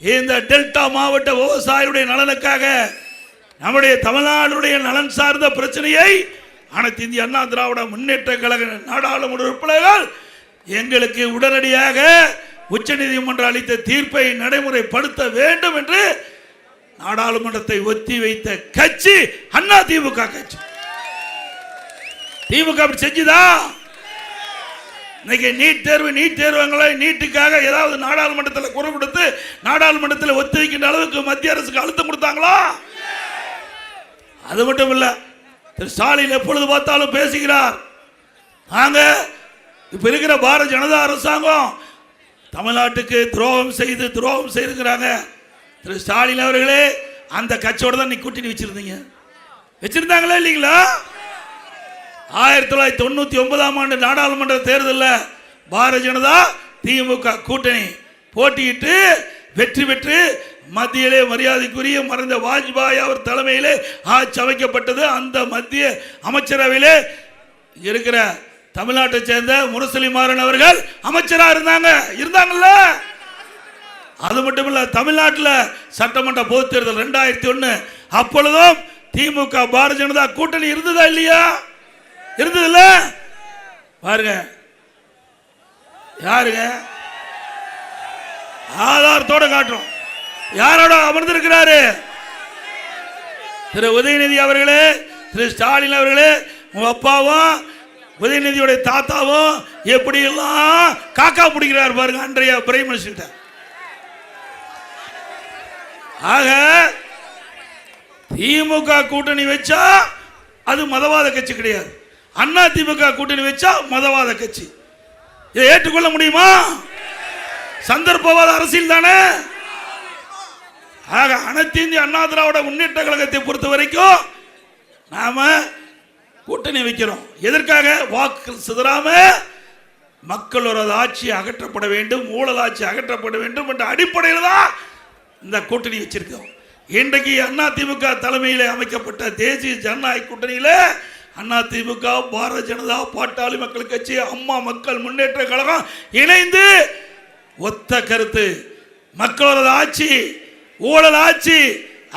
இந்த டெல்டா மாவட்ட விவசாயிகளுடைய நலனுக்காக நம்முடைய தமிழ்நாடுடைய நலன் சார்ந்த பிரச்சனையை அனைத்து இந்திய அண்ணா திராவிட முன்னேற்ற கழக நாடாளுமன்ற உறுப்பினர்கள் எங்களுக்கு உடனடியாக உச்சநீதிமன்றம் அளித்த தீர்ப்பை நடைமுறைப்படுத்த வேண்டும் என்று நாடாளுமன்றத்தை ஒத்தி வைத்த கட்சி அண்ணா திமுக கட்சி. திமுக அப்படி செஞ்சுதா? இன்னைக்கு நீட் தேர்வுங்களை நீட்டுக்காக ஏதாவது நாடாளுமன்றத்தில் குரல் கொடுத்து நாடாளுமன்றத்தில் ஒத்தி வைக்கின்ற அளவுக்கு மத்திய அரசுக்கு அழுத்தம் கொடுத்தாங்களா? அது மட்டும் இல்ல, திரு ஸ்டாலின் எப்பொழுது பார்த்தாலும் பேசுகிறார், நாங்க இப்ப இருக்கிற பாரதிய ஜனதா அரசாங்கம் தமிழ்நாட்டுக்கு துரோகம் செய்திருக்கிறாங்க. திரு ஸ்டாலின் அவர்களே, அந்த கட்சியோட தான் நீ கூட்டணி வச்சிருந்தாங்களா இல்லைங்களா? 1999ஆம் ஆண்டு நாடாளுமன்ற தேர்தலில் பாரதிய ஜனதா திமுக கூட்டணி போட்டியிட்டு வெற்றி பெற்று மத்தியிலே மரியாதைக்குரிய மறைந்த வாஜ்பாய் அவர் தலைமையிலே ஆட்சி அமைக்கப்பட்டது. அந்த மத்திய அமைச்சரவையிலே இருக்கிற தமிழ்நாட்டை சேர்ந்த முரசொலி மாறன் அவர்கள் அமைச்சராக இருந்தாங்கல்ல. அது மட்டும் இல்ல, தமிழ்நாட்டில் சட்டமன்ற பொதுத் தேர்தல் 2001 அப்பொழுதும் திமுக பாரதிய ஜனதா கூட்டணி இருந்ததா இல்லையா? இருந்ததுல்ல. பாருங்க, யாருங்க ஆதாரத்தோட காட்டுறோம், யாரோட அமர்ந்திருக்கிறாரு? திரு உதயநிதி அவர்களே, திரு ஸ்டாலின் அவர்களே, உங்க அப்பாவும் உதயநிதியுடைய தாத்தாவும் எப்படி எல்லாம் காக்கா பிடிக்கிறார் பாருங்க அன்றைய பிரைம் மினிஸ்டர். ஆக திமுக கூட்டணி வச்சா அது மதவாத கட்சி கிடையாது, அண்ணா திமுக கூட்டணி வச்சா மதவாத கட்சி. இதை ஏற்றுக்கொள்ள முடியுமா? சந்தர்ப்பவாத அரசியல் தானே. ஆக அனைத்து இந்திய அண்ணா திராவிட முன்னேற்ற கழகத்தை பொறுத்த வரைக்கும் நாம கூட்டணி வைக்கிறோம். எதற்காக? வாக்கு சிதறாம மக்களோட ஆட்சி அகற்றப்பட வேண்டும், ஊழல் ஆட்சி அகற்றப்பட வேண்டும் என்ற அடிப்படையில் தான் இந்த கூட்டணி வச்சிருக்கோம். இன்றைக்கு அண்ணா திமுக தலைமையில் அமைக்கப்பட்ட தேசிய ஜனநாயக கூட்டணியில் அண்ணா திமுக, பாரதிய ஜனதா, பாட்டாளி மக்கள் கட்சி, அம்மா மக்கள் முன்னேற்ற கழகம் இணைந்து ஒத்த கருத்து, மக்களோட ஆட்சி ஊழல் ஆட்சி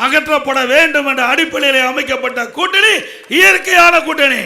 அகற்றப்பட வேண்டும் என்ற அடிப்படையில் அமைக்கப்பட்ட கூட்டணி இயற்கையான கூட்டணி.